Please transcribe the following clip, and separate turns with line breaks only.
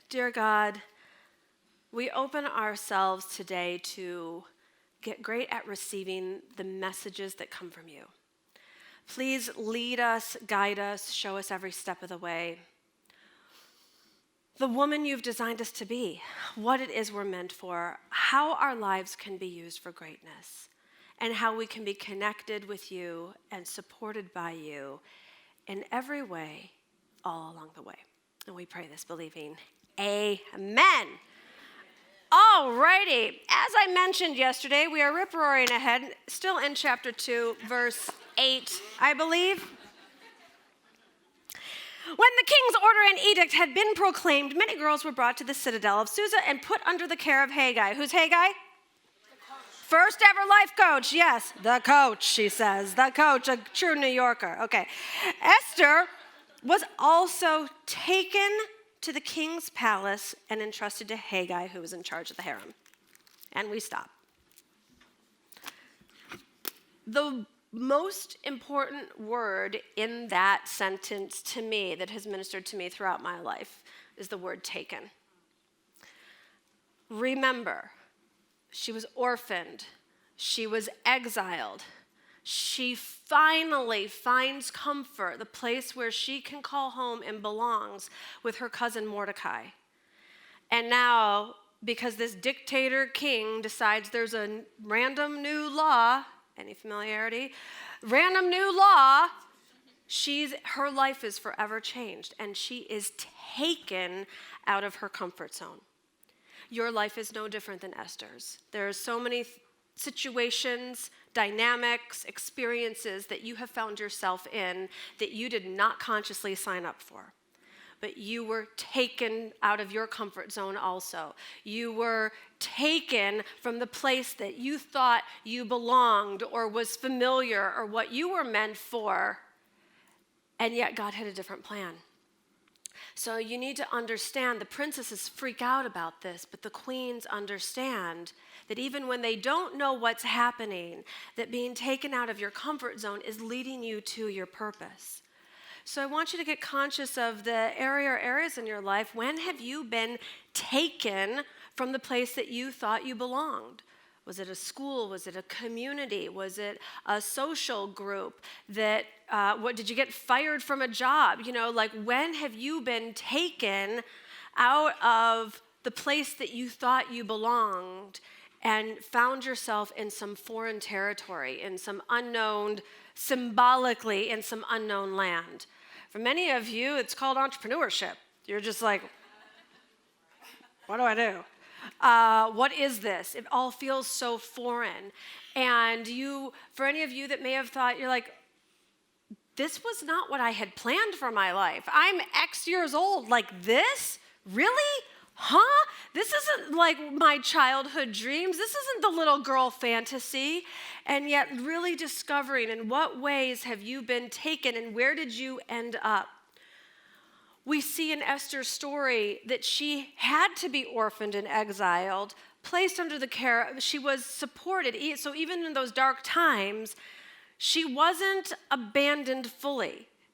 Dear God, we open ourselves today to get great at receiving the messages that come from you. Please lead us, guide us, show us every step of the way. The woman you've designed us to be, what it is we're meant for, how our lives can be used for greatness, and how we can be connected with you and supported by you in every way, all along the way. And we pray this believing, amen. All righty. As I mentioned yesterday, we are rip-roaring ahead, still in chapter 2, verse 8, I believe. When the king's order and edict had been proclaimed, many girls were brought to the citadel of Susa and put under the care of Haggai. Who's Haggai? First ever life coach, yes. The coach, she says. The coach, a true New Yorker. Okay. Esther was also taken to the king's palace and entrusted to Haggai, who was in charge of the harem. And we stop. The most important word in that sentence to me that has ministered to me throughout my life is the word taken. Remember, she was orphaned. She was exiled. She finally finds comfort, the place where she can call home and belongs with her cousin Mordecai. And now, because this dictator king decides there's a random new law, any familiarity? Random new law, her life is forever changed, and she is taken out of her comfort zone. Your life is no different than Esther's. There are so many situations, dynamics, experiences that you have found yourself in that you did not consciously sign up for. But you were taken out of your comfort zone also. You were taken from the place that you thought you belonged or was familiar or what you were meant for, and yet God had a different plan. So you need to understand, the princesses freak out about this, but the queens understand that even when they don't know what's happening, that being taken out of your comfort zone is leading you to your purpose. So I want you to get conscious of the area or areas in your life. When have you been taken from the place that you thought you belonged? Was it a school? Was it a community? Was it a social group? Did you get fired from a job? When have you been taken out of the place that you thought you belonged and found yourself in some foreign territory, in some unknown, symbolically in some unknown land? For many of you, it's called entrepreneurship. You're just like, what do I do? What is this? It all feels so foreign. And for any of you that may have thought, you're like, this was not what I had planned for my life. I'm X years old. Like this? Really? Huh? This isn't like my childhood dreams. This isn't the little girl fantasy. And yet really discovering in what ways have you been taken and where did you end up? We see in Esther's story that she had to be orphaned and exiled, placed under the care. She was supported. So even in those dark times, she wasn't abandoned fully.